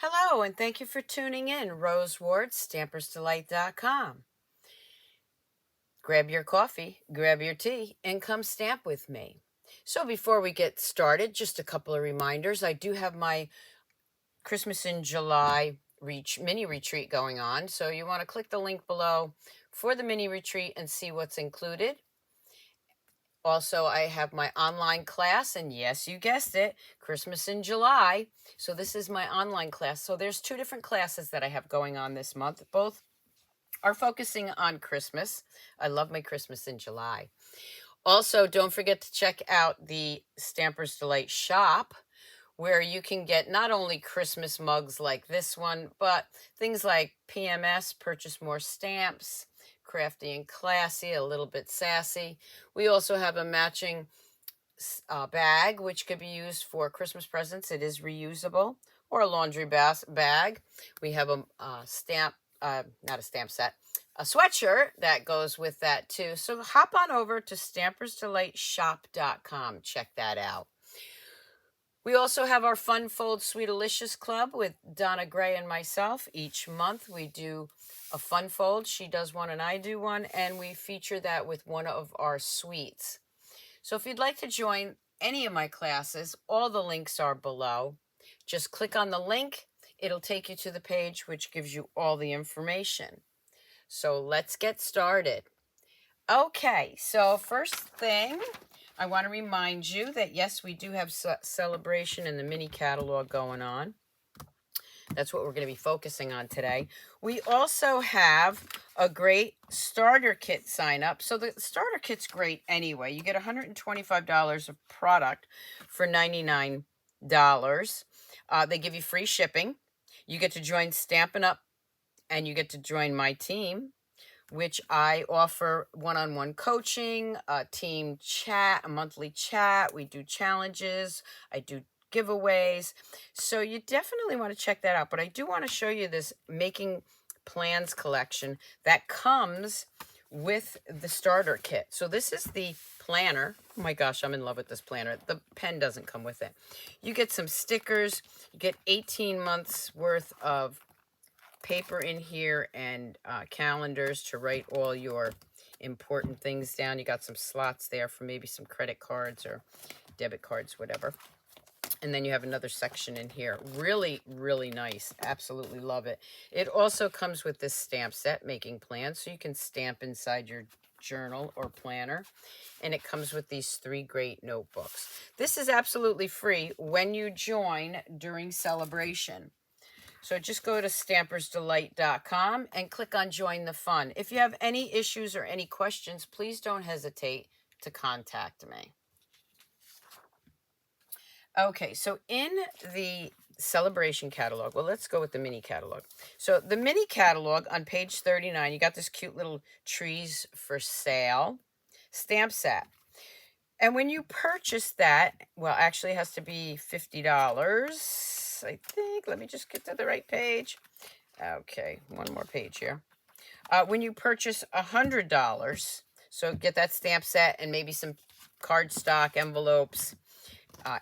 Hello, and thank you for tuning in. Rose Ward, Stampersdelight.com. Grab your coffee, grab your tea, and come stamp with me. So before we get started, just a couple of reminders. I do have my Christmas in July mini retreat going on. So you want to click the link below for the mini retreat and see what's included. Also, I have my online class, and yes, you guessed it, Christmas in July. So this is my online class. So there's two different classes that I have going on this month. Both are focusing on Christmas. I love my Christmas in July. Also, don't forget to check out the Stampers Delight shop, where you can get not only Christmas mugs like this one, but things like PMS, Purchase More Stamps, Crafty and Classy, a little bit sassy. We also have a matching bag, which could be used for Christmas presents. It is reusable, or a laundry bag. We have a stamp, not a stamp set, a sweatshirt that goes with that too. So hop on over to stampersdelightshop.com. Check that out. We also have our Fun Fold Sweetalicious Club with Donna Gray and myself. Each month we do a fun fold. She does one and I do one, and we feature that with one of our sweets. So if you'd like to join any of my classes, all the links are below. Just click on the link. It'll take you to the page which gives you all the information. So let's get started. Okay, so first thing, I want to remind you that yes, we do have celebration in the mini catalog going on. That's what we're going to be focusing on today. We also have a great starter kit sign up. So the starter kit's great anyway. You get $125 of product for $99. They give you free shipping. You get to join Stampin' Up, and you get to join my team, which I offer one-on-one coaching, a team chat, a monthly chat. We do challenges. I do giveaways. So you definitely want to check that out. But I do want to show you this Making Plans collection that comes with the starter kit. So this is the planner. Oh my gosh, I'm in love with this planner. The pen doesn't come with it. You get some stickers. You get 18 months worth of paper in here and calendars to write all your important things down. You got some slots there for maybe some credit cards or debit cards, whatever. And then you have another section in here. Really, really nice. Absolutely love it. It also comes with this stamp set, Making Plans, so you can stamp inside your journal or planner. And it comes with these 3 great notebooks. This is absolutely free when you join during celebration. So just go to stampersdelight.com and click on Join the Fun. If you have any issues or any questions, please don't hesitate to contact me. Okay, so in the celebration catalog, well, let's go with the mini catalog. So the mini catalog on page 39, you got this cute little trees for sale stamp set. And when you purchase that, well, actually it has to be $50, I think. Let me just get to the right page. Okay, one more page here. When you purchase $100, so get that stamp set and maybe some cardstock, envelopes,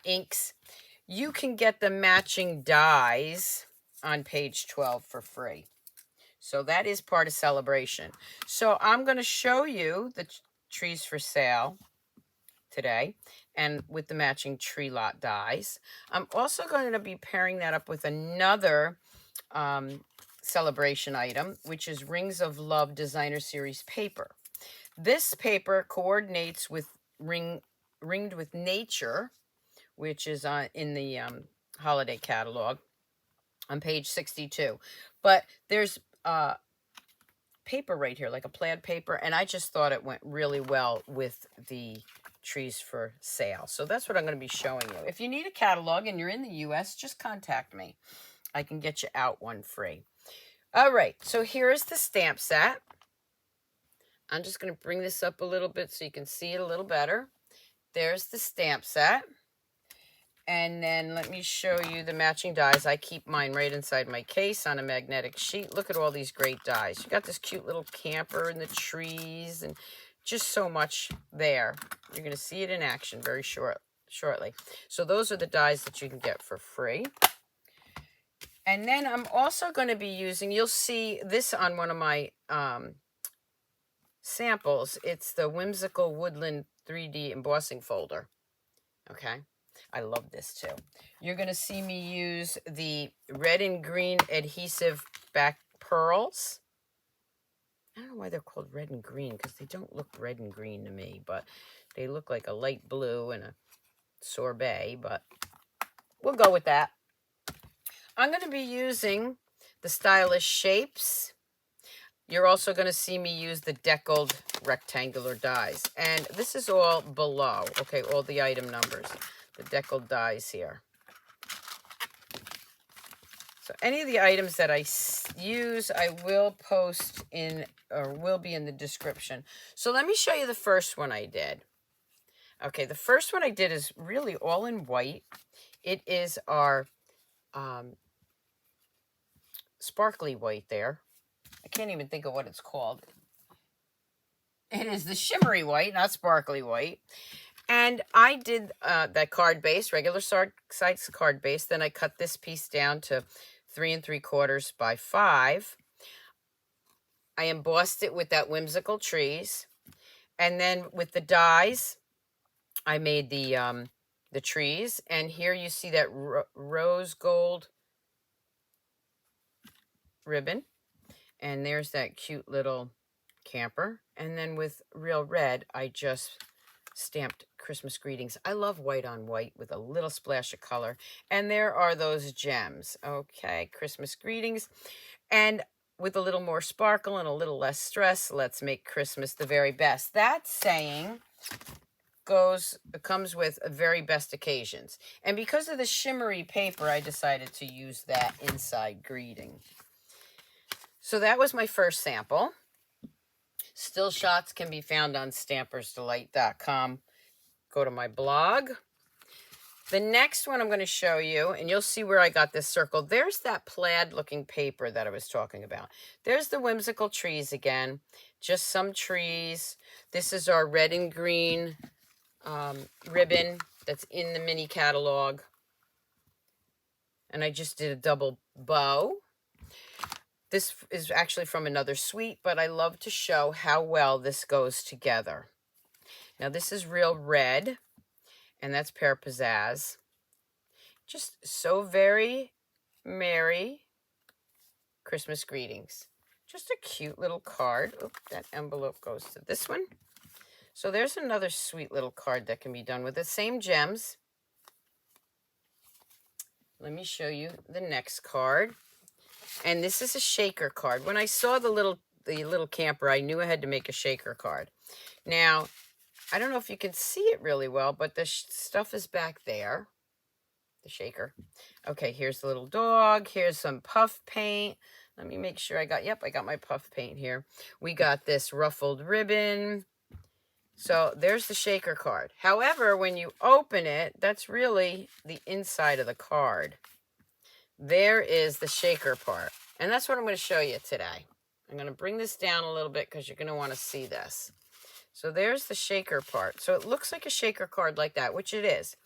inks, you can get the matching dies on page 12 for free. So that is part of celebration. So I'm going to show you the trees for sale today, and with the matching tree lot dies. I'm also going to be pairing that up with another celebration item, which is Rings of Love Designer Series paper. This paper coordinates with Ringed with Nature, which is in the holiday catalog on page 62. But there's paper right here, like a plaid paper, and I just thought it went really well with the trees for sale. So that's what I'm going to be showing you. If you need a catalog and you're in the US, just contact me. I can get you out one free. All right, so here is the stamp set. I'm just going to bring this up a little bit so you can see it a little better. There's the stamp set. And then let me show you the matching dies. I keep mine right inside my case on a magnetic sheet. Look at all these great dies. You got this cute little camper and the trees and just so much there. You're going to see it in action very shortly. So those are the dies that you can get for free. And then I'm also going to be using, you'll see this on one of my samples. It's the Whimsical Woodland 3D embossing folder. Okay. I love this too. You're going to see me use the red and green adhesive back pearls. I don't know why they're called red and green, because they don't look red and green to me, but they look like a light blue and a sorbet, but we'll go with that. I'm going to be using the Stylish Shapes. You're also going to see me use the Deckled rectangular dies. And this is all below, okay, all the item numbers, the Deckled dies here. So any of the items that I use, I will post in, or will be in the description. So let me show you the first one I did. Okay, the first one I did is really all in white. It is our sparkly white there. I can't even think of what it's called. It is the shimmery white, not sparkly white. And I did that card base, regular size card base. Then I cut this piece down to 3 3/4 by 5. I embossed it with that Whimsical trees. And then with the dies, I made the trees. And here you see that rose gold ribbon. And there's that cute little camper. And then with real red, I just stamped Christmas greetings. I love white on white with a little splash of color. And there are those gems. Okay, Christmas greetings. And with a little more sparkle and a little less stress, let's make Christmas the very best. That saying comes with very best occasions. And because of the shimmery paper, I decided to use that inside greeting. So that was my first sample. Still shots can be found on Stampersdelight.com. Go to my blog. The next one I'm going to show you, and you'll see where I got this circle. There's that plaid looking paper that I was talking about. There's the Whimsical trees again. Just some trees. This is our red and green ribbon that's in the mini catalog. And I just did a double bow. This is actually from another suite, but I love to show how well this goes together. Now this is real red, and that's Pear Pizzazz. Just so very merry Christmas greetings. Just a cute little card. Oop, that envelope goes to this one. So there's another sweet little card that can be done with the same gems. Let me show you the next card. And this is a shaker card. When I saw the little camper, I knew I had to make a shaker card. Now, I don't know if you can see it really well, but the stuff is back there. The shaker. Okay, here's the little dog. Here's some puff paint. Let me make sure I got my puff paint here. We got this ruffled ribbon. So there's the shaker card. However, when you open it, that's really the inside of the card. There is the shaker part. And that's what I'm going to show you today. I'm going to bring this down a little bit because you're going to want to see this. So there's the shaker part. So it looks like a shaker card like that, which it is.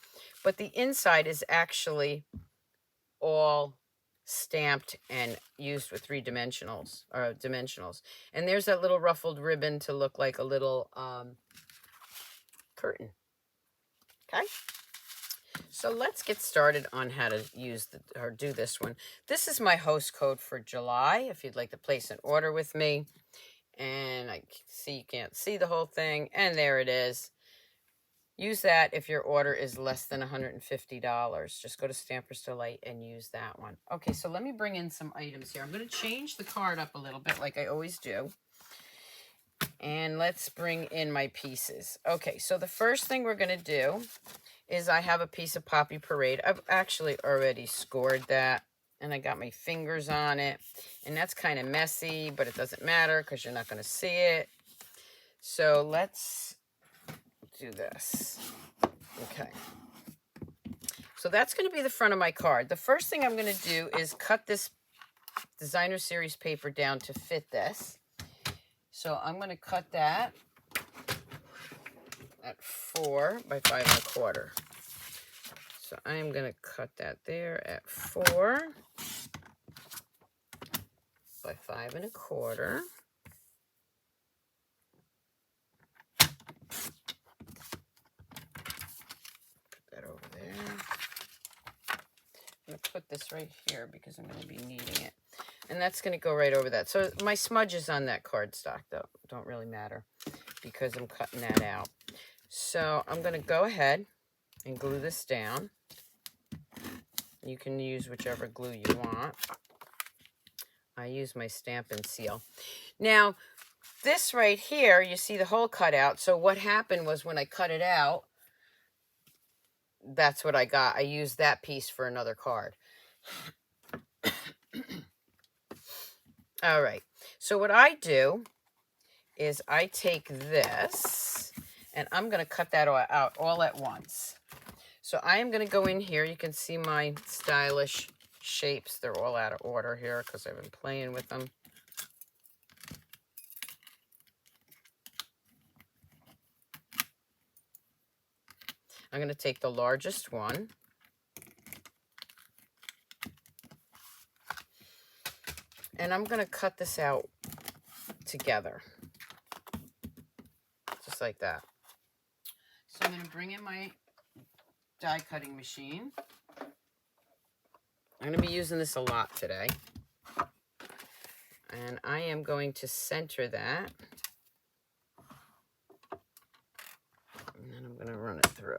But the inside is actually all stamped and used with 3 dimensionals. And there's that little ruffled ribbon to look like a little curtain. Okay? So let's get started on how to do this one. This is my host code for July, if you'd like to place an order with me. And I see you can't see the whole thing. And there it is. Use that if your order is less than $150. Just go to Stamper's Delight and use that one. Okay, so let me bring in some items here. I'm going to change the card up a little bit like I always do. And let's bring in my pieces. Okay, so the first thing we're going to do is I have a piece of Poppy Parade. I've actually already scored that, and I got my fingers on it. And that's kind of messy, but it doesn't matter because you're not going to see it. So let's do this. Okay. So that's going to be the front of my card. The first thing I'm going to do is cut this designer series paper down to fit this. So I'm going to cut that at 4 by 5 1/4. So I'm going to cut that there at 4. by 5 1/4. Put that over there. I'm going to put this right here because I'm going to be needing it. And that's going to go right over that. So my smudges on that cardstock, though, don't really matter because I'm cutting that out. So I'm going to go ahead and glue this down. You can use whichever glue you want. I use my Stamp and Seal. Now, this right here, you see the hole cut out. So what happened was when I cut it out, that's what I got. I used that piece for another card. All right. So what I do is I take this and I'm going to cut that out all at once. So I am going to go in here. You can see my stylish shapes. They're all out of order here because I've been playing with them. I'm going to take the largest one. And I'm going to cut this out together. Just like that. So I'm going to bring in my die cutting machine. I'm going to be using this a lot today. And I am going to center that. And then I'm going to run it through.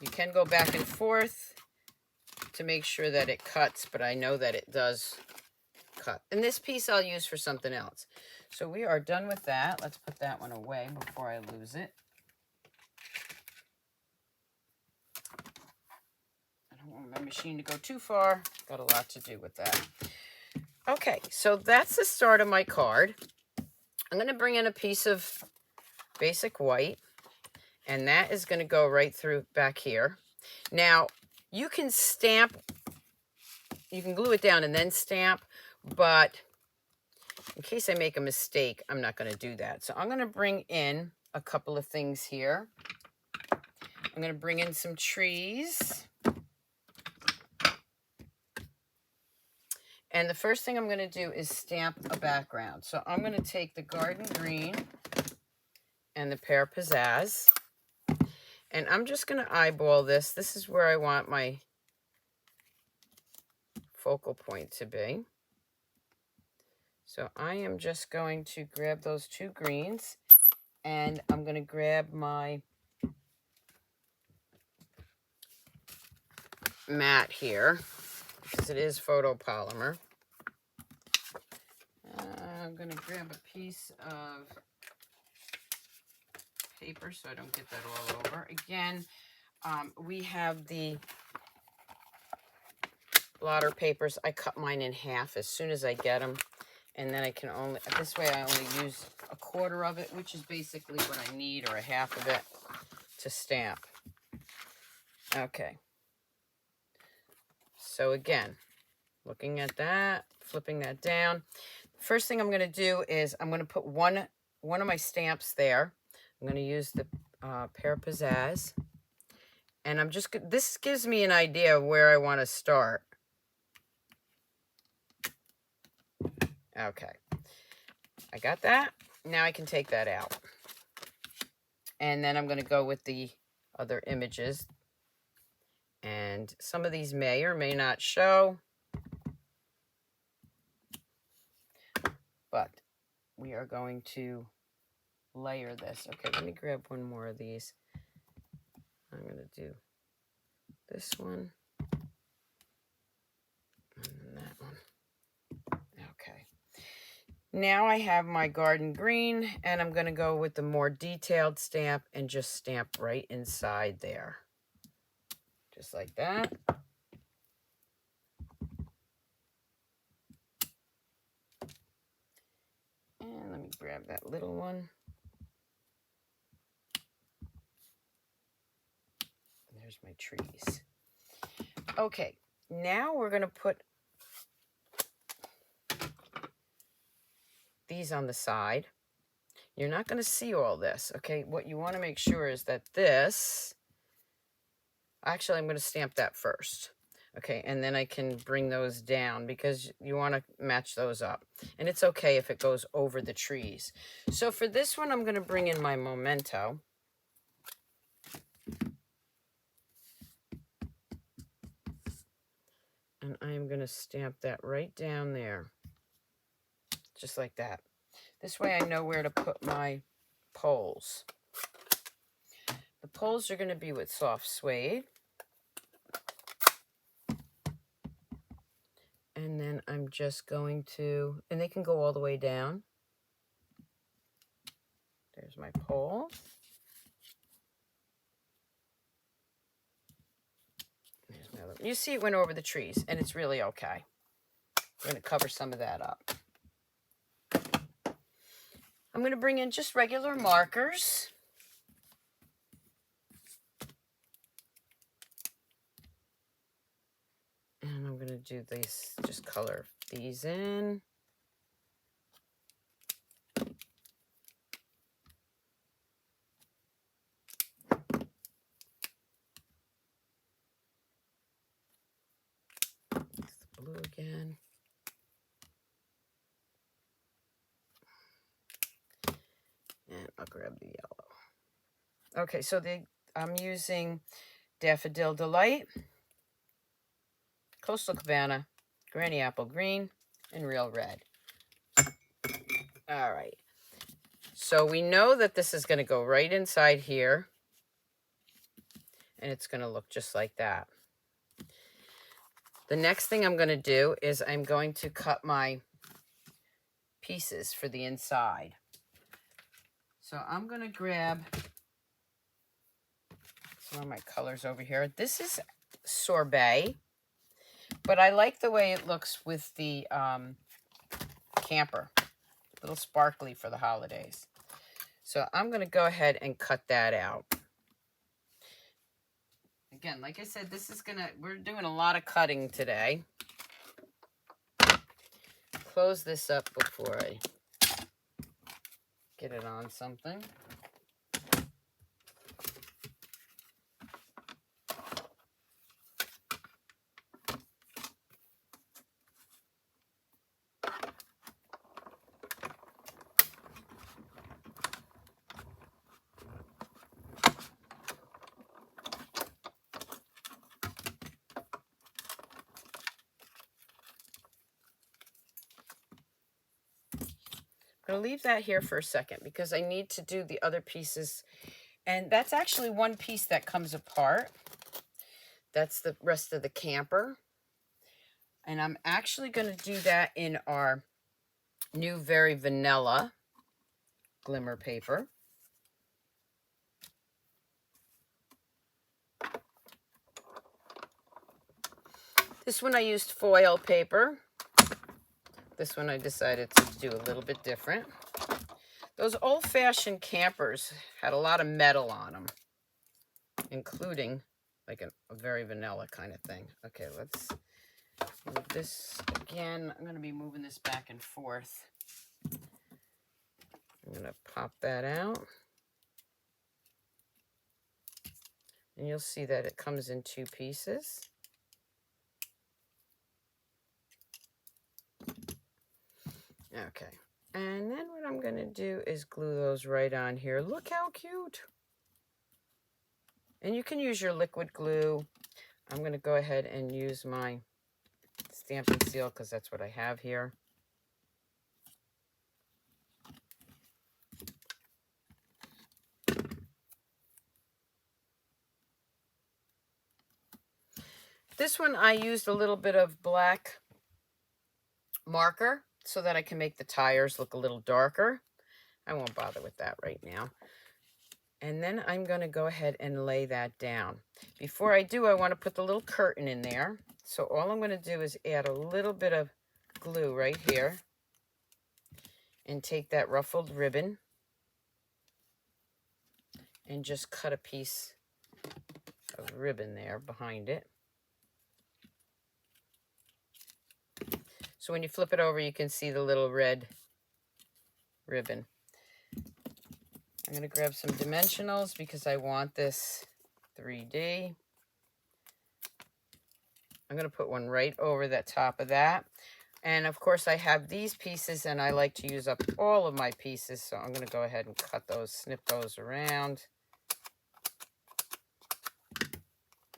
You can go back and forth to make sure that it cuts, but I know that it does cut. And this piece I'll use for something else. So we are done with that. Let's put that one away before I lose it. I don't want my machine to go too far. Got a lot to do with that. Okay, so that's the start of my card. I'm going to bring in a piece of basic white, and that is going to go right through back here. Now, you can stamp, you can glue it down and then stamp, but in case I make a mistake, I'm not going to do that. So I'm going to bring in a couple of things here. I'm going to bring in some trees. And the first thing I'm going to do is stamp a background. So I'm going to take the Garden Green and the Pear Pizzazz. And I'm just going to eyeball this. This is where I want my focal point to be. So I am just going to grab those two greens. And I'm going to grab my mat here, because it is photopolymer. I'm going to grab a piece of paper so I don't get that all over. Again, we have the blotter papers. I cut mine in half as soon as I get them. And then I can only, this way I only use a quarter of it, which is basically what I need, or a half of it to stamp. Okay. So again, looking at that, flipping that down. First thing I'm going to do is I'm going to put one of my stamps there. I'm going to use the Pear Pizzazz. And I'm just, this gives me an idea of where I want to start. Okay. I got that. Now I can take that out. And then I'm going to go with the other images. And some of these may or may not show. But we are going to layer this. Okay, let me grab one more of these. I'm going to do this one. And that one. Okay. Now I have my Garden Green, and I'm going to go with the more detailed stamp and just stamp right inside there. Just like that. And let me grab that little one. There's my trees. Okay, now we're going to put these on the side. You're not going to see all this, okay? What you want to make sure is that this, actually I'm going to stamp that first, okay? And then I can bring those down because you want to match those up. And it's okay if it goes over the trees. So for this one, I'm going to bring in my Memento. And I'm going to stamp that right down there, just like that. This way I know where to put my poles. The poles are going to be with soft suede. And then I'm just going to, and they can go all the way down. There's my pole. There's my other. You see it went over the trees, and it's really okay. I'm going to cover some of that up. I'm going to bring in just regular markers. And I'm going to do this, just color these in. Blue again. And I'll grab the yellow. Okay, so I'm using Daffodil-Delight, Coastal Cabana, Granny Apple Green, and Real Red. All right. So we know that this is going to go right inside here. And it's going to look just like that. The next thing I'm going to do is I'm going to cut my pieces for the inside. So I'm going to grab some of my colors over here. This is Sorbet, but I like the way it looks with the camper. A little sparkly for the holidays. So I'm going to go ahead and cut that out. Again, like I said, we're doing a lot of cutting today. Close this up before I get it on something. I'm going to leave that here for a second because I need to do the other pieces. And that's actually one piece that comes apart. That's the rest of the camper. And I'm actually going to do that in our new Very Vanilla glimmer paper. This one I used foil paper. This one I decided to do a little bit different. Those old-fashioned campers had a lot of metal on them, including like a Very Vanilla kind of thing. Okay, let's move this again. I'm going to be moving this back and forth. I'm going to pop that out. And you'll see that it comes in two pieces. Okay, and then what I'm going to do is glue those right on here. Look how cute. And you can use your liquid glue. I'm going to go ahead and use my Stamp and Seal because that's what I have here. This one I used a little bit of black marker so that I can make the tires look a little darker. I won't bother with that right now. And then I'm going to go ahead and lay that down. Before I do, I want to put the little curtain in there. So all I'm going to do is add a little bit of glue right here and take that ruffled ribbon and just cut a piece of ribbon there behind it. So when you flip it over, you can see the little red ribbon. I'm going to grab some dimensionals because I want this 3D. I'm going to put one right over the top of that. And of course I have these pieces and I like to use up all of my pieces. So I'm going to go ahead and cut those, snip those around.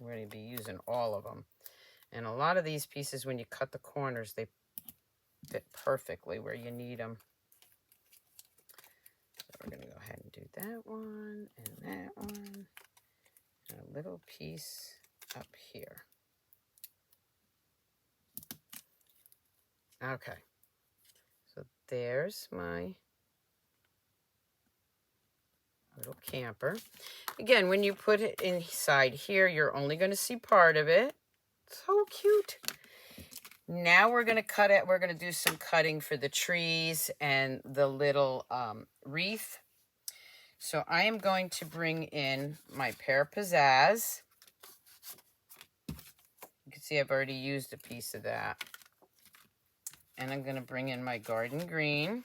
I'm going to be using all of them. And a lot of these pieces, when you cut the corners, they fit perfectly where you need them. So we're going to go ahead and do that one and that one. And a little piece up here. Okay. So there's my little camper. Again, when you put it inside here, you're only going to see part of it. So cute. Now we're going to cut it. We're going to do some cutting for the trees and the little wreath. So I am going to bring in my pear pizzazz. You can see I've already used a piece of that. And I'm going to bring in my garden green.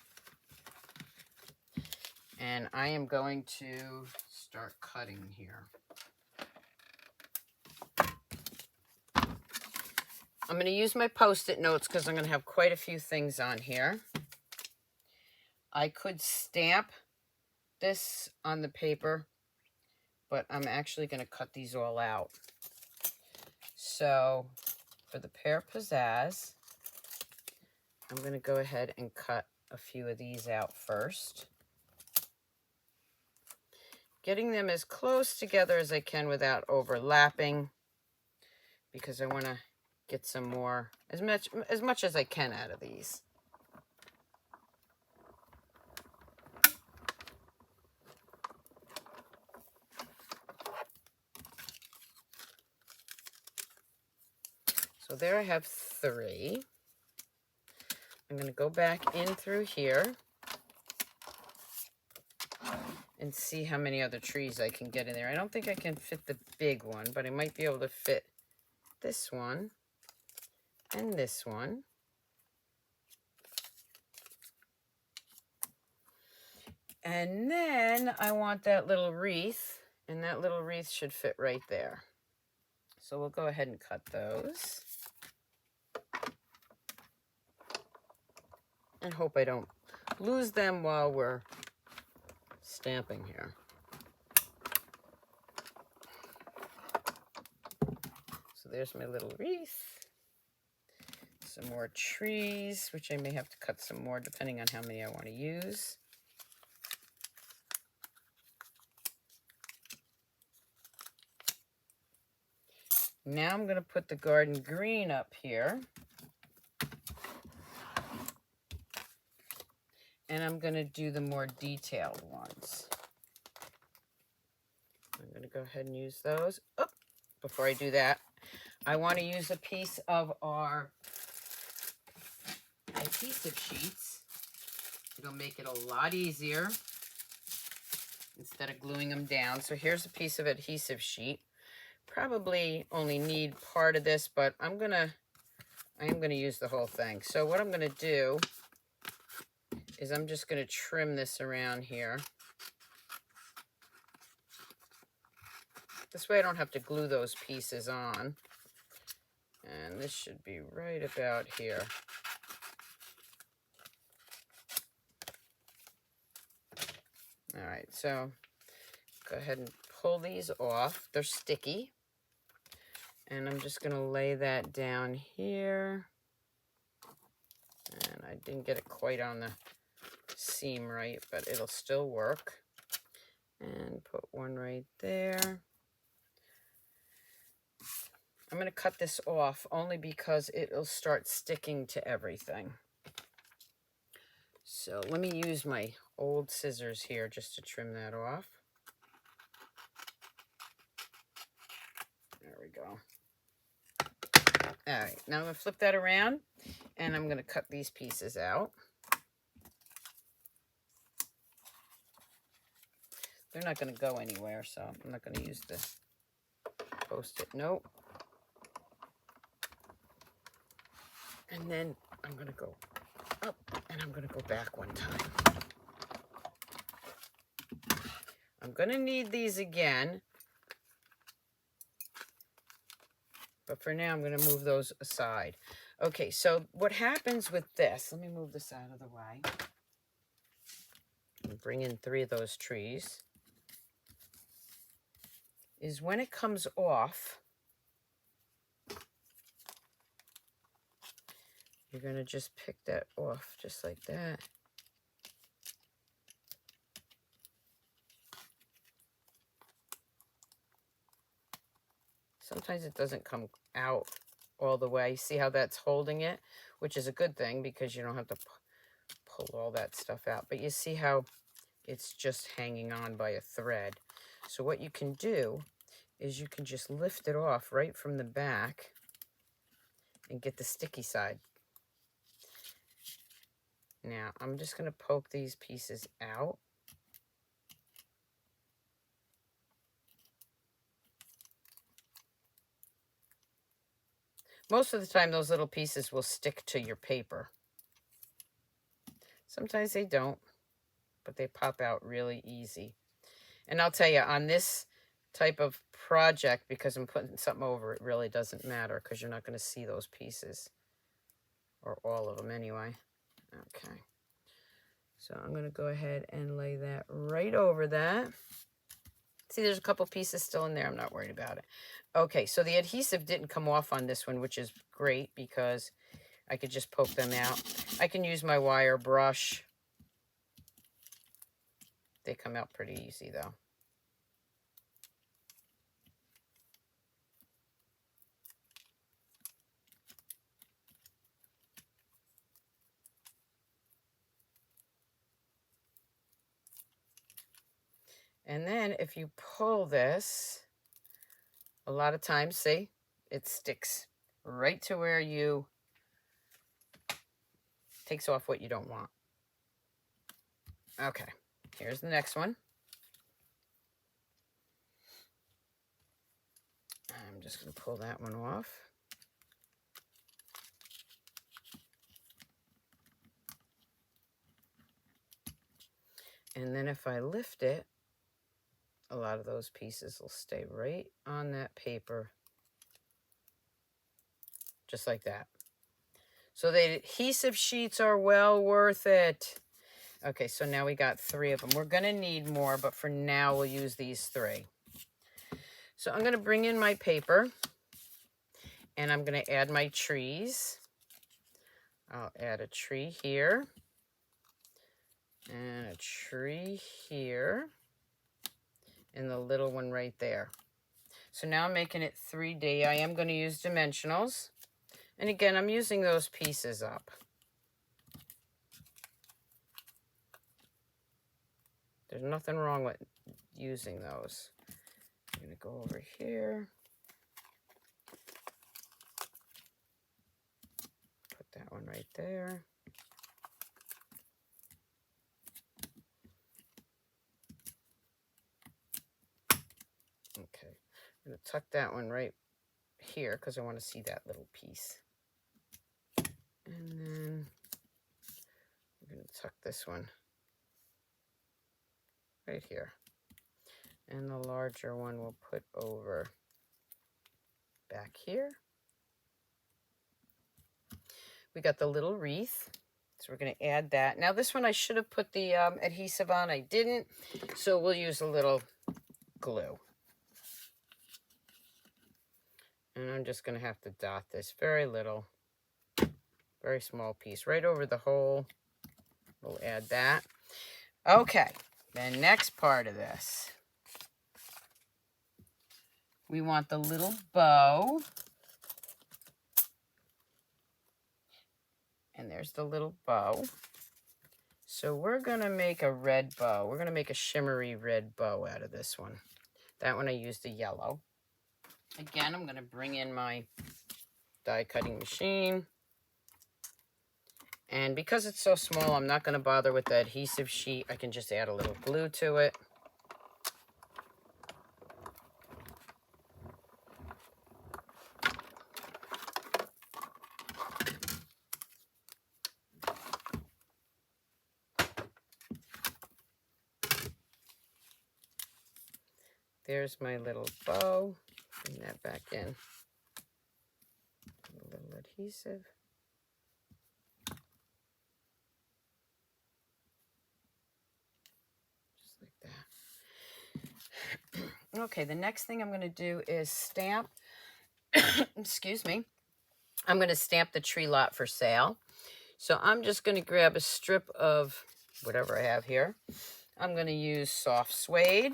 And I am going to start cutting here. I'm going to use my Post-it notes because I'm going to have quite a few things on here. I could stamp this on the paper, but I'm actually going to cut these all out. So for the pear pizzazz, I'm going to go ahead and cut a few of these out first. Getting them as close together as I can without overlapping, because I want to get some more, as much as I can out of these. So there I have 3. I'm going to go back in through here and see how many other trees I can get in there. I don't think I can fit the big one, but I might be able to fit this one and this one. And then I want that little wreath, and that little wreath should fit right there. So we'll go ahead and cut those. And hope I don't lose them while we're stamping here. So there's my little wreath. Some more trees, which I may have to cut some more depending on how many I want to use. Now I'm going to put the garden green up here. And I'm going to do the more detailed ones. I'm going to go ahead and use those. Oh, before I do that, I want to use a piece of our adhesive sheets. It'll make it a lot easier instead of gluing them down. So here's a piece of adhesive sheet. Probably only need part of this, but I am gonna use the whole thing. So what I'm gonna do is I'm just gonna trim this around here. This way I don't have to glue those pieces on. And this should be right about here. All right, so go ahead and pull these off. They're sticky. And I'm just gonna lay that down here. And I didn't get it quite on the seam right, but it'll still work. And put one right there. I'm going to cut this off only because it'll start sticking to everything. So let me use my old scissors here just to trim that off. There we go. All right, now I'm going to flip that around and I'm going to cut these pieces out. They're not going to go anywhere, so I'm not going to use the Post-it note. And then I'm going to go up and I'm going to go back one time. I'm going to need these again. But for now, I'm going to move those aside. Okay, so what happens with this, let me move this out of the way. And bring in 3 of those trees. Is when it comes off, you're going to just pick that off just like that. Sometimes it doesn't come out all the way. See how that's holding it? Which is a good thing because you don't have to pull all that stuff out. But you see how it's just hanging on by a thread. So what you can do is you can just lift it off right from the back and get the sticky side. Now, I'm just going to poke these pieces out. Most of the time, those little pieces will stick to your paper. Sometimes they don't, but they pop out really easy. And I'll tell you, on this type of project, because I'm putting something over, it really doesn't matter because you're not going to see those pieces, or all of them anyway. Okay. So I'm going to go ahead and lay that right over that. See, there's a couple pieces still in there. I'm not worried about it. Okay, so the adhesive didn't come off on this one, which is great because I could just poke them out. I can use my wire brush. They come out pretty easy, though. And then if you pull this, a lot of times, see, it sticks right to where you, takes off what you don't want. Okay, here's the next one. I'm just going to pull that one off. And then if I lift it, a lot of those pieces will stay right on that paper, just like that. So the adhesive sheets are well worth it. Okay, so now we got 3 of them. We're going to need more, but for now we'll use these 3. So I'm going to bring in my paper, and I'm going to add my trees. I'll add a tree here, and a tree here, and the little one right there. So now I'm making it 3D. I am going to use dimensionals. And again, I'm using those pieces up. There's nothing wrong with using those. I'm going to go over here. Put that one right there. Okay. I'm going to tuck that one right here because I want to see that little piece. And then I'm going to tuck this one right here. And the larger one we'll put over back here. We got the little wreath. So we're going to add that. Now this one I should have put the adhesive on. I didn't. So we'll use a little glue. And I'm just going to have to dot this very little. Very small piece right over the hole. We'll add that. Okay, the next part of this. We want the little bow. And there's the little bow. So we're going to make a red bow. We're going to make a shimmery red bow out of this one. That one I used a yellow. Again, I'm going to bring in my die cutting machine. And because it's so small, I'm not going to bother with the adhesive sheet. I can just add a little glue to it. There's my little bow. Bring that back in. A little adhesive. Just like that. Okay, the next thing I'm going to do is stamp. Excuse me. I'm going to stamp the tree lot for sale. So I'm just going to grab a strip of whatever I have here. I'm going to use soft suede.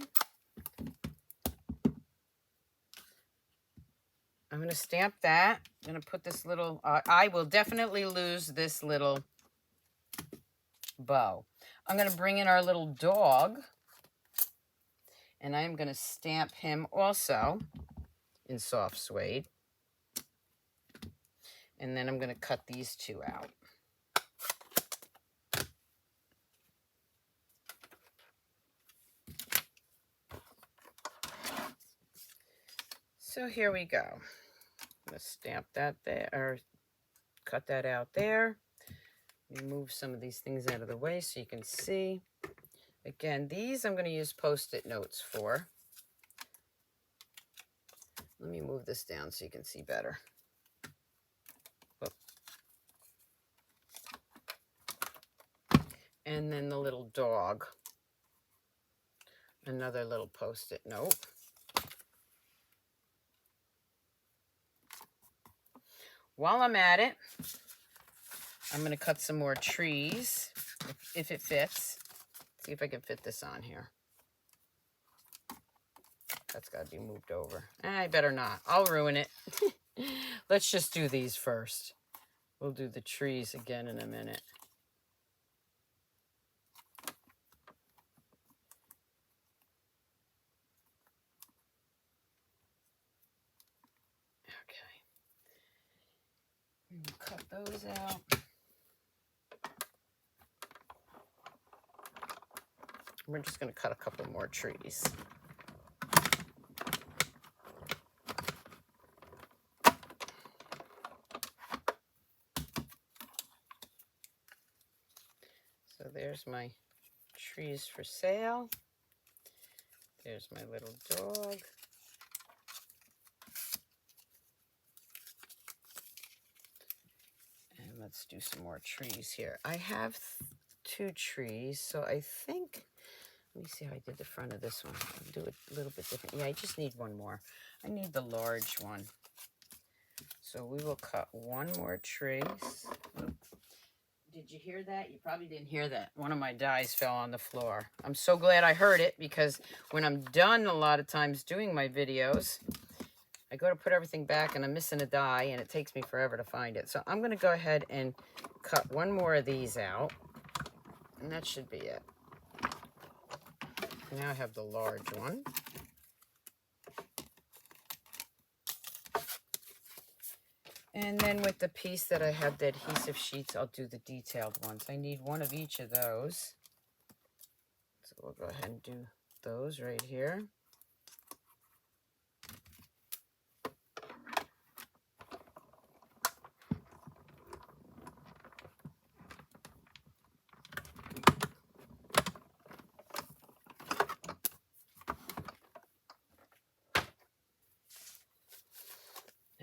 I'm going to stamp that. I'm going to put this little, I will definitely lose this little bow. I'm going to bring in our little dog, and I'm going to stamp him also in soft suede. And then I'm going to cut these two out. So here we go. I'm going to stamp that there, or cut that out there. Move some of these things out of the way so you can see. Again, these I'm going to use Post-it notes for. Let me move this down so you can see better. And then the little dog. Another little Post-it note. While I'm at it, I'm going to cut some more trees, if it fits. See if I can fit this on here. That's got to be moved over. I better not. I'll ruin it. Let's just do these first. We'll do the trees again in a minute. Okay. We'll cut those out. We're just going to cut a couple more trees. So there's my trees for sale. There's my little dog. And let's do some more trees here. I have 2 trees, so I think, let me see how I did the front of this one. I'll do it a little bit different. Yeah, I just need one more. I need the large one. So we will cut one more tree. Did you hear that? You probably didn't hear that. One of my dies fell on the floor. I'm so glad I heard it, because when I'm done a lot of times doing my videos, I go to put everything back and I'm missing a die and it takes me forever to find it. So I'm going to go ahead and cut one more of these out, and that should be it. Now I have the large one. And then with the piece that I have the adhesive sheets, I'll do the detailed ones. I need one of each of those. So we'll go ahead and do those right here.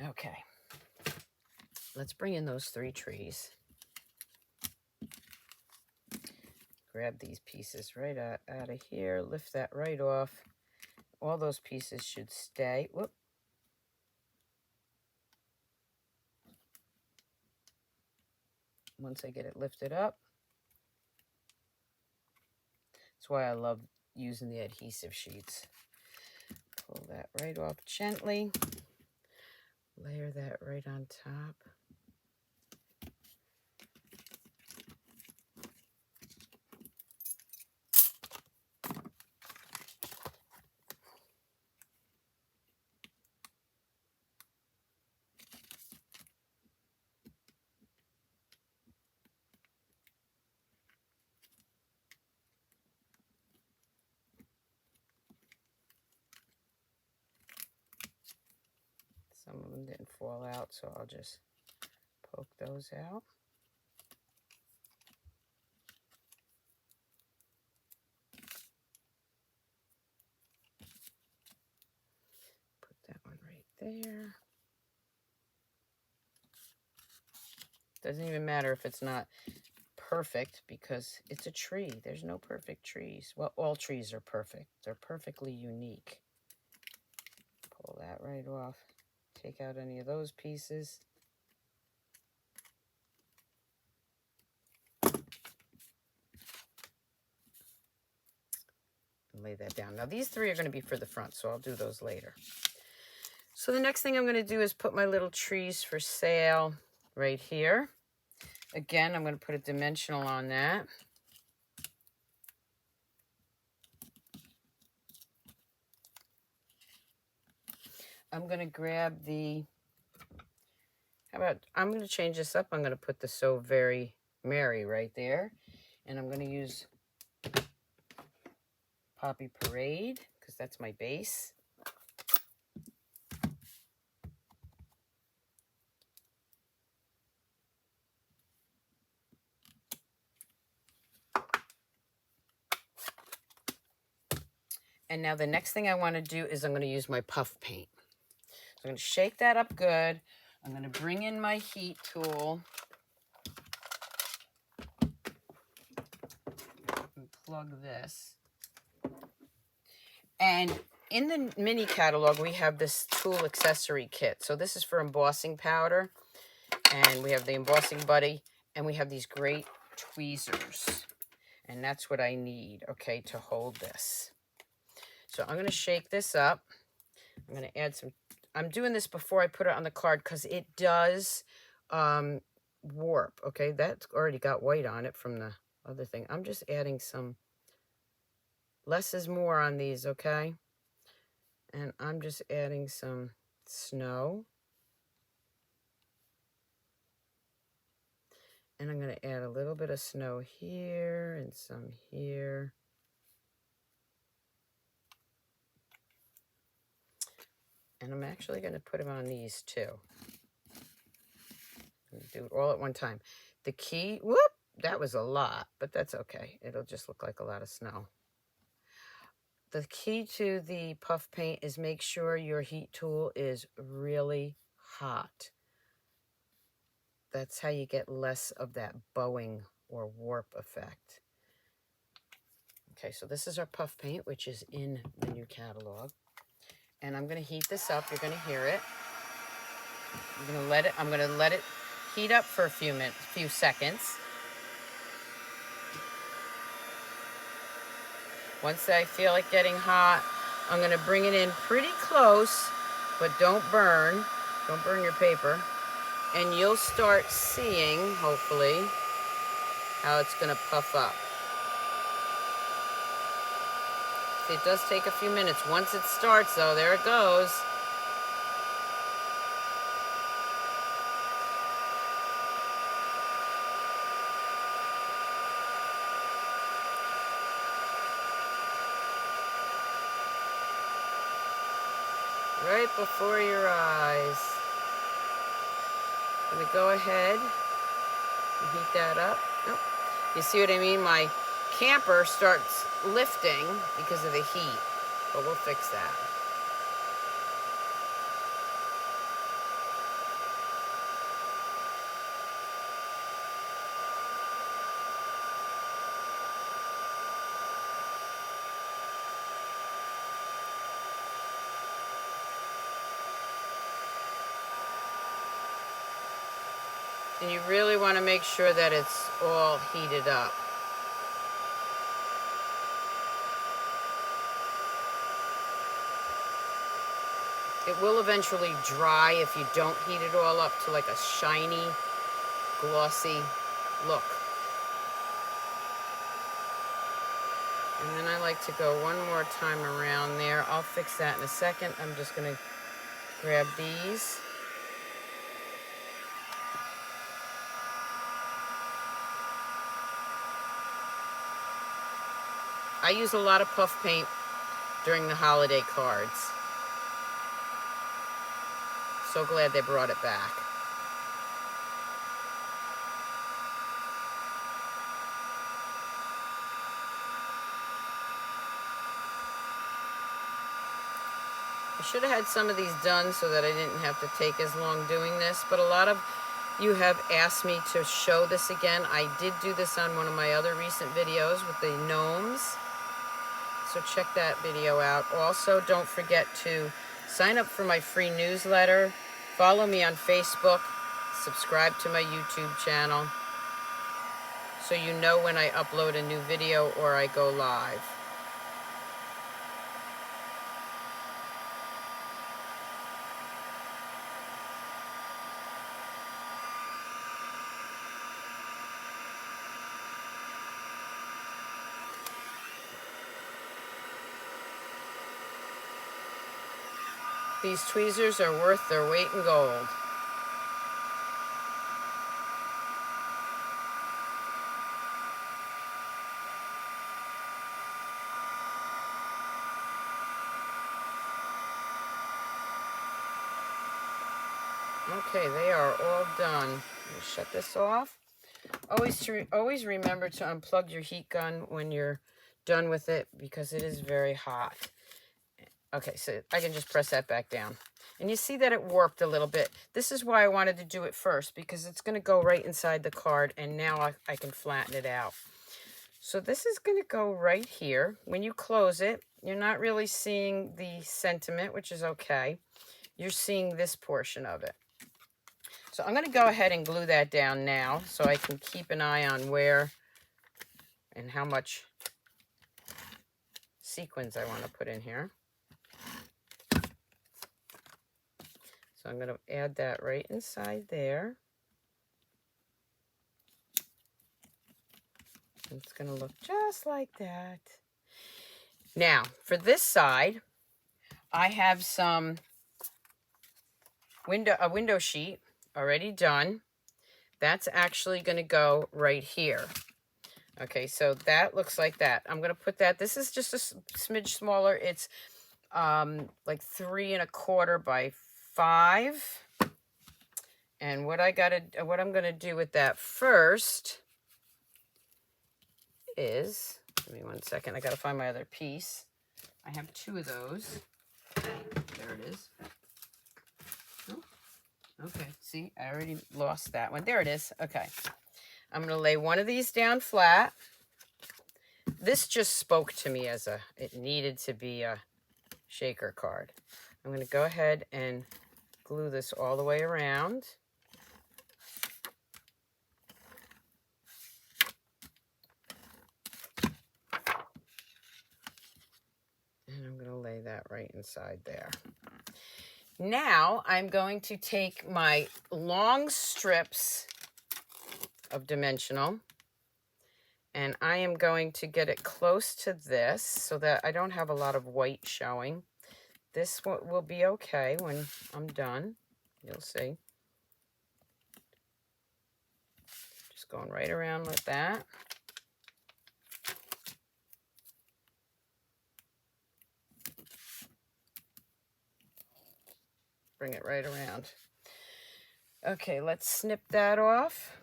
Okay. Let's bring in those 3 trees. Grab these pieces right out of here. Lift that right off. All those pieces should stay. Whoop. Once I get it lifted up. That's why I love using the adhesive sheets. Pull that right off gently. Layer that right on top. Some of them didn't fall out, so I'll just poke those out. there. Doesn't even matter if it's not perfect because it's a tree. There's no perfect trees. Well, all trees are perfect. They're perfectly unique. Pull that right off. Take out any of those pieces. And lay that down. Now these three are going to be for the front, so I'll do those later. So the next thing I'm going to do is put my little trees for sale right here. Again, I'm going to put a dimensional on that. I'm going to grab the, I'm going to change this up. I'm going to put the So Very Merry right there. And I'm going to use Poppy Parade because that's my base. And now the next thing I want to do is I'm going to use my puff paint. So I'm going to shake that up good. I'm going to bring in my heat tool and plug this. And in the mini catalog, we have this tool accessory kit. So this is for embossing powder. And we have the embossing buddy. And we have these great tweezers. And that's what I need, okay, to hold this. So I'm going to shake this up. I'm going to add some, I'm doing this before I put it on the card because it does warp, okay? That's already got white on it from the other thing. I'm just adding some, less is more on these, okay? And I'm just adding some snow. And I'm going to add a little bit of snow here and some here. And I'm actually going to put them on these too. Do it all at one time. The key, whoop, that was a lot, but that's okay. It'll just look like a lot of snow. The key to the puff paint is make sure your heat tool is really hot. That's how you get less of that bowing or warp effect. Okay, so this is our puff paint, which is in the new catalog. And I'm going to heat this up. You're going to hear it. I'm going to let it heat up for a few seconds. Once I feel it getting hot, I'm going to bring it in pretty close, but don't burn. Don't burn your paper. And you'll start seeing, hopefully, how it's going to puff up. It does take a few minutes. Once it starts, though, there it goes. Right before your eyes. I'm going to go ahead and heat that up. Oh, you see what I mean? My camper starts lifting because of the heat, but we'll fix that. And you really want to make sure that it's all heated up. It will eventually dry if you don't heat it all up to like a shiny, glossy look. And then I like to go one more time around there. I'll fix that in a second. I'm just going to grab these. I use a lot of puff paint during the holiday cards. So glad they brought it back. I should have had some of these done so that I didn't have to take as long doing this, but a lot of you have asked me to show this again. I did do this on one of my other recent videos with the gnomes, so check that video out. Also, don't forget to sign up for my free newsletter, follow me on Facebook, subscribe to my YouTube channel, so you know when I upload a new video or I go live. These tweezers are worth their weight in gold. Okay, they are all done. Let me shut this off. Always remember to unplug your heat gun when you're done with it because it is very hot. Okay, so I can just press that back down. And you see that it warped a little bit. This is why I wanted to do it first, because it's going to go right inside the card, and now I can flatten it out. So this is going to go right here. When you close it, you're not really seeing the sentiment, which is okay. You're seeing this portion of it. So I'm going to go ahead and glue that down now so I can keep an eye on where and how much sequins I want to put in here. So I'm going to add that right inside there. It's going to look just like that. Now, for this side, I have some a window sheet already done. That's actually going to go right here. Okay, so that looks like that. I'm going to put that, this is just a smidge smaller. It's like 3 1/4 by 5. And what I'm going to do with that first is, give me 1 second, I got to find my other piece. I have 2 of those. There it is. Oh, okay, see, I already lost that one. There it is. Okay. I'm going to lay one of these down flat. This just spoke to me as it needed to be a shaker card. I'm going to go ahead and glue this all the way around. And I'm going to lay that right inside there. Now I'm going to take my long strips of dimensional, and I am going to get it close to this so that I don't have a lot of white showing. This will be okay when I'm done. You'll see. Just going right around like that. Bring it right around. Okay, let's snip that off.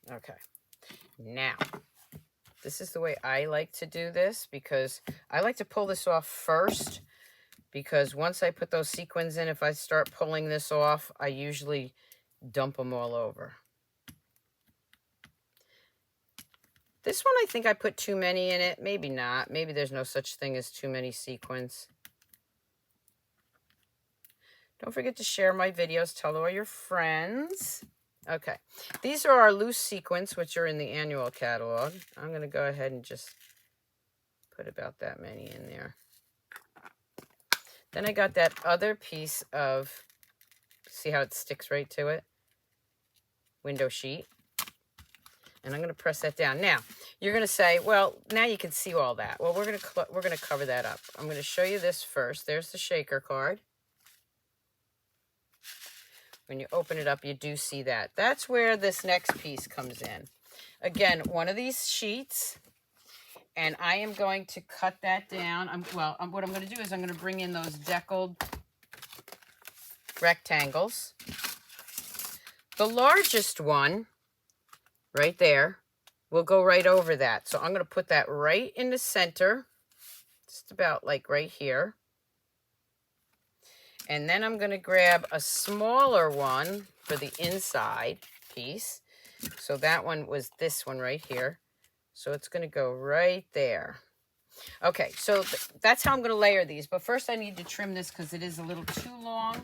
Okay, now, this is the way I like to do this, because I like to pull this off first, because once I put those sequins in, if I start pulling this off, I usually dump them all over. This one, I think I put too many in it. Maybe not. Maybe there's no such thing as too many sequins. Don't forget to share my videos. Tell all your friends. Okay. These are our loose sequins, which are in the annual catalog. I'm going to go ahead and just put about that many in there. Then I got that other piece of, see how it sticks right to it? Window sheet. And I'm going to press that down. Now, you're going to say, well, now you can see all that. Well, we're going to cover that up. I'm going to show you this first. There's the shaker card. When you open it up, you do see that. That's where this next piece comes in. Again, one of these sheets, and I am going to cut that down. What I'm going to do is I'm going to bring in those deckled rectangles. The largest one, right there, will go right over that. So I'm going to put that right in the center, just about like right here. And then I'm going to grab a smaller one for the inside piece. So that one was this one right here. So it's going to go right there. Okay, so that's how I'm going to layer these. But first I need to trim this because it is a little too long.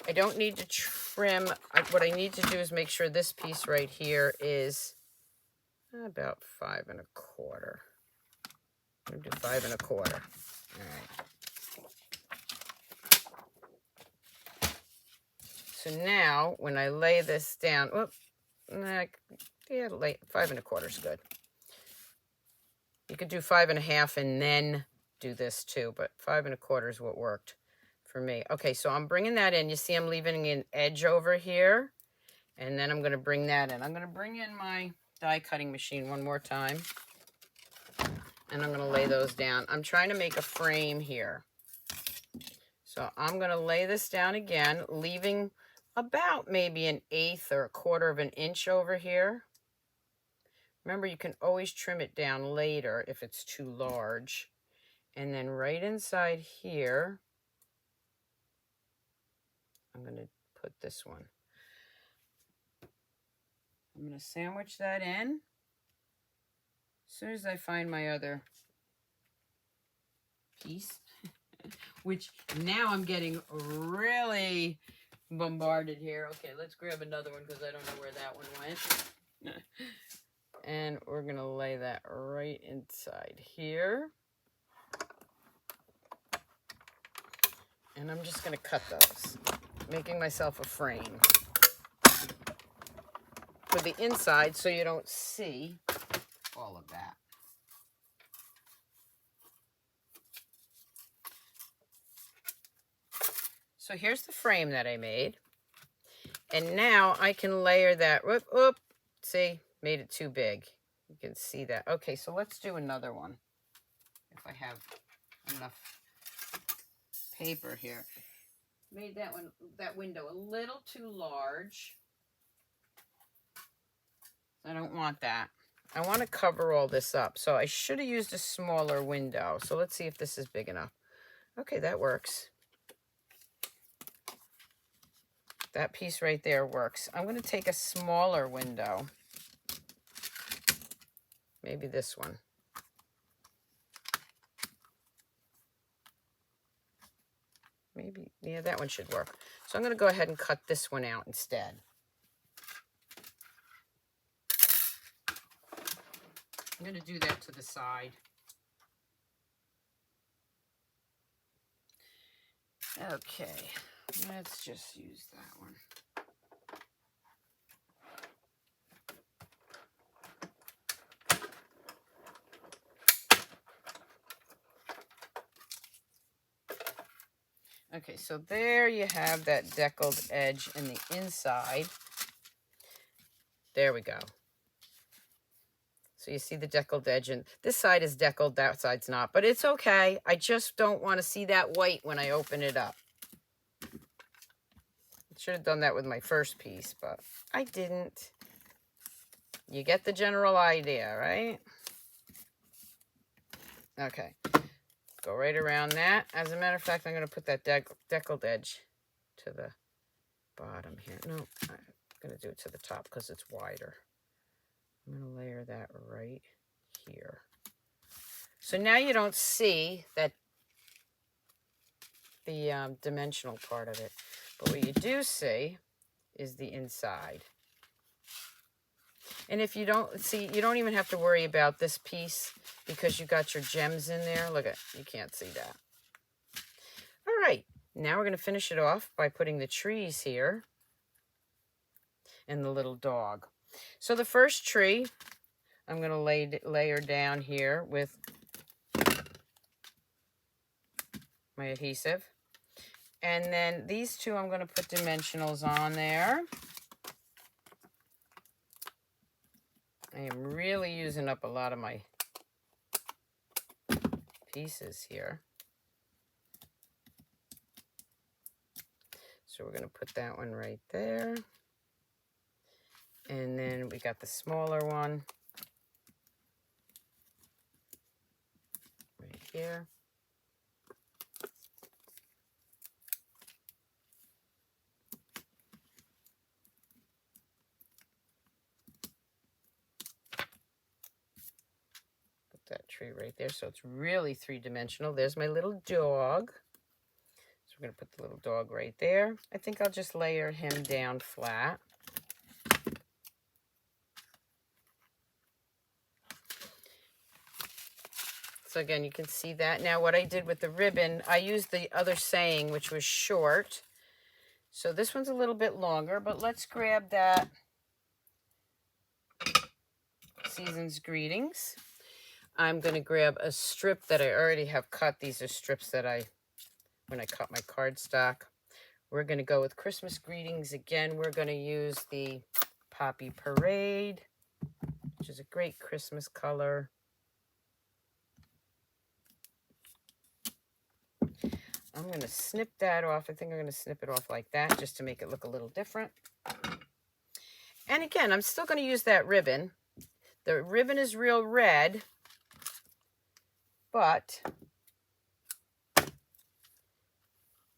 I don't need to trim. What I need to do is make sure this piece right here is about 5 1/4. I'm going to do 5 1/4. All right. So now when I lay this down, yeah, 5 1/4 is good. You could do 5 1/2 and then do this too, but 5 1/4 is what worked for me. Okay, so I'm bringing that in. You see I'm leaving an edge over here, and then I'm going to bring that in. I'm going to bring in my die cutting machine one more time, and I'm going to lay those down. I'm trying to make a frame here. So I'm going to lay this down again, leaving about maybe 1/8 or 1/4 of an inch over here. Remember, you can always trim it down later if it's too large. And then right inside here, I'm going to put this one. I'm going to sandwich that in. As soon as I find my other piece, which now I'm getting really bombarded here. Okay, let's grab another one because I don't know where that one went. And we're going to lay that right inside here. And I'm just going to cut those, making myself a frame for the inside so you don't see all of that. So here's the frame that I made. And now I can layer that. Whoop, see, made it too big. You can see that. Okay, so let's do another one. If I have enough paper here. Made that window a little too large. I don't want that. I want to cover all this up. So I should have used a smaller window. So let's see if this is big enough. Okay, that works. That piece right there works. I'm going to take a smaller window. Maybe this one. Maybe, yeah, that one should work. So I'm going to go ahead and cut this one out instead. I'm going to do that to the side. Okay, let's just use that one. Okay, so there you have that deckled edge in the inside. There we go. So you see the deckled edge, and this side is deckled, that side's not, but it's okay. I just don't want to see that white when I open it up. I should have done that with my first piece, but I didn't. You get the general idea, right? Okay. Go right around that. As a matter of fact, I'm going to put that deckled edge to the bottom here. No, I'm going to do it to the top because it's wider. I'm going to layer that right here. So now you don't see that the dimensional part of it. But what you do see is the inside. And if you don't see, you don't even have to worry about this piece because you got your gems in there. Look at, you can't see that. All right, now we're going to finish it off by putting the trees here and the little dog. So the first tree, I'm going to layer down here with my adhesive. And then these two, I'm going to put dimensionals on there. I am really using up a lot of my pieces here. So we're going to put that one right there. And then we got the smaller one right here. Put that tree right there so it's really three-dimensional. There's my little dog. So we're going to put the little dog right there. I think I'll just layer him down flat. So again, you can see that. Now what I did with the ribbon, I used the other saying, which was short. So this one's a little bit longer, but let's grab that Season's Greetings. I'm going to grab a strip that I already have cut. These are strips that when I cut my cardstock. We're going to go with Christmas Greetings again. We're going to use the Poppy Parade, which is a great Christmas color. I'm going to snip that off. I think I'm going to snip it off like that just to make it look a little different. And again, I'm still going to use that ribbon. The ribbon is real red, but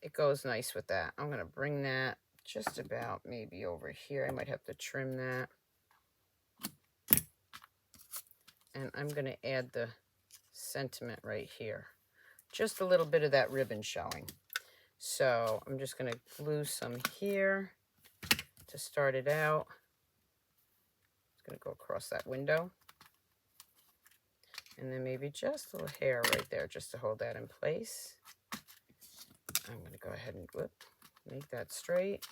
it goes nice with that. I'm going to bring that just about maybe over here. I might have to trim that. And I'm going to add the sentiment right here. Just a little bit of that ribbon showing. So I'm just going to glue some here to start it out. It's going to go across that window. And then maybe just a little hair right there just to hold that in place. I'm going to go ahead and make that straight.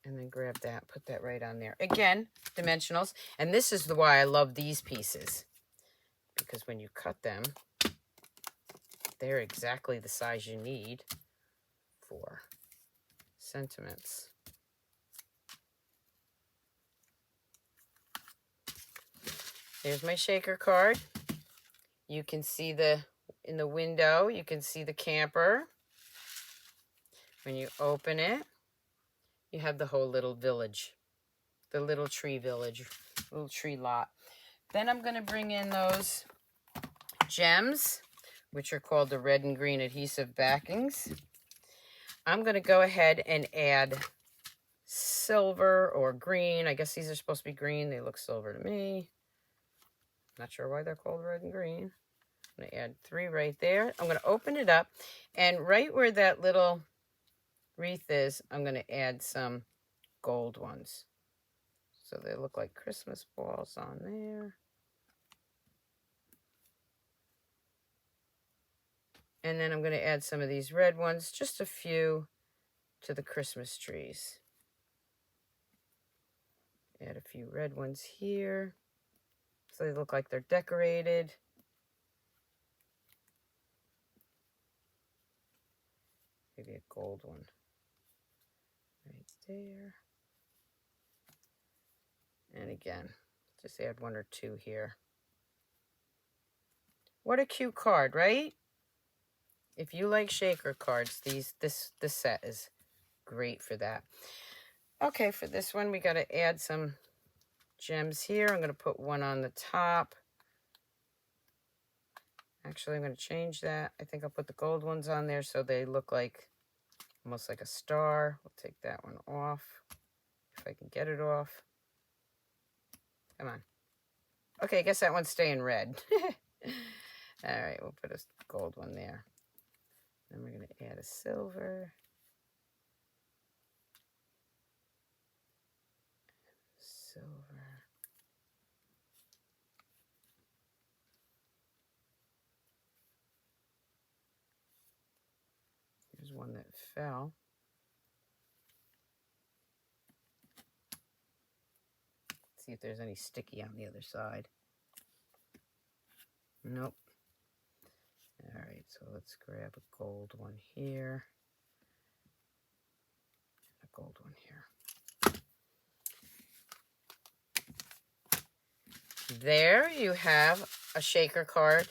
And then grab that, put that right on there. Again, dimensionals. And this is why I love these pieces. Because when you cut them, they're exactly the size you need for sentiments. There's my shaker card. You can see in the window, you can see the camper. When you open it, you have the whole little village, the little tree village, little tree lot. Then I'm going to bring in those gems, which are called the red and green adhesive backings. I'm going to go ahead and add silver or green. I guess these are supposed to be green. They look silver to me. Not sure why they're called red and green. I'm going to add 3 right there. I'm going to open it up, and right where that little wreath is, I'm going to add some gold ones. So they look like Christmas balls on there. And then I'm going to add some of these red ones, just a few, to the Christmas trees. Add a few red ones here, so they look like they're decorated. Maybe a gold one right there. And again, just add 1 or 2 here. What a cute card, right? If you like shaker cards, this set is great for that. Okay, for this one, we got to add some gems here. I'm going to put 1 on the top. Actually, I'm going to change that. I think I'll put the gold ones on there so they look like almost like a star. We'll take that one off if I can get it off. Come on. Okay, I guess that one's staying red. All right, we'll put a gold one there. Then we're going to add a silver. Silver. There's one that fell. Let's see if there's any sticky on the other side. Nope. All right, so let's grab a gold one here. A gold one here. There you have a shaker card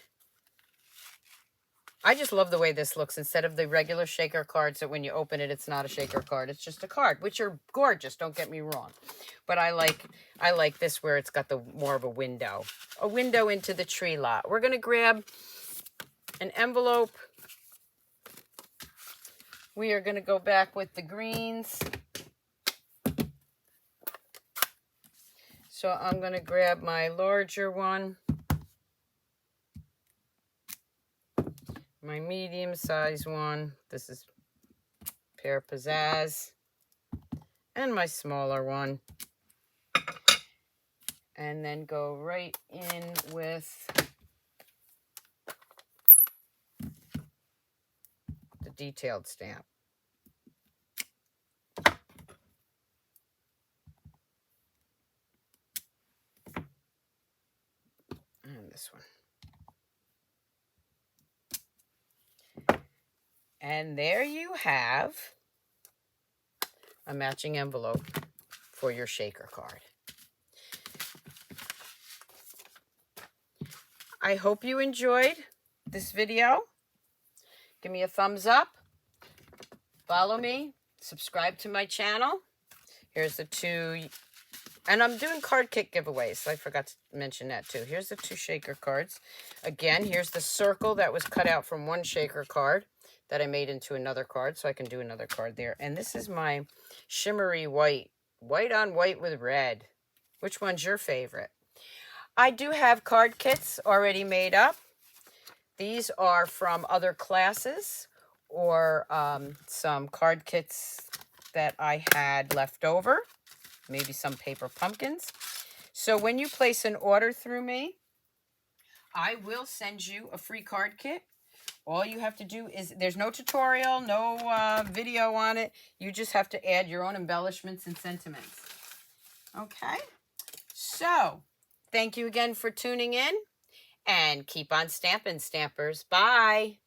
I just love the way this looks instead of the regular shaker cards that when you open it, it's not a shaker card. It's just a card, which are gorgeous. Don't get me wrong. But I like this where it's got the more of a window into the tree lot. We're going to grab an envelope. We are going to go back with the greens. So I'm going to grab my larger one. My medium size one. This is Pear Pizzazz. And my smaller one. And then go right in with the detailed stamp. And this one. And there you have a matching envelope for your shaker card. I hope you enjoyed this video. Give me a thumbs up. Follow me. Subscribe to my channel. Here's the two. And I'm doing card kit giveaways. So I forgot to mention that too. Here's the two shaker cards. Again, here's the circle that was cut out from one shaker card that I made into another card, so I can do another card there. And this is my shimmery white. White on white with red. Which one's your favorite? I do have card kits already made up. These are from other classes or some card kits that I had left over. Maybe some paper pumpkins. So when you place an order through me, I will send you a free card kit. All you have to do is, there's no tutorial, no video on it. You just have to add your own embellishments and sentiments. Okay? So, thank you again for tuning in. And keep on stamping, Stampers. Bye.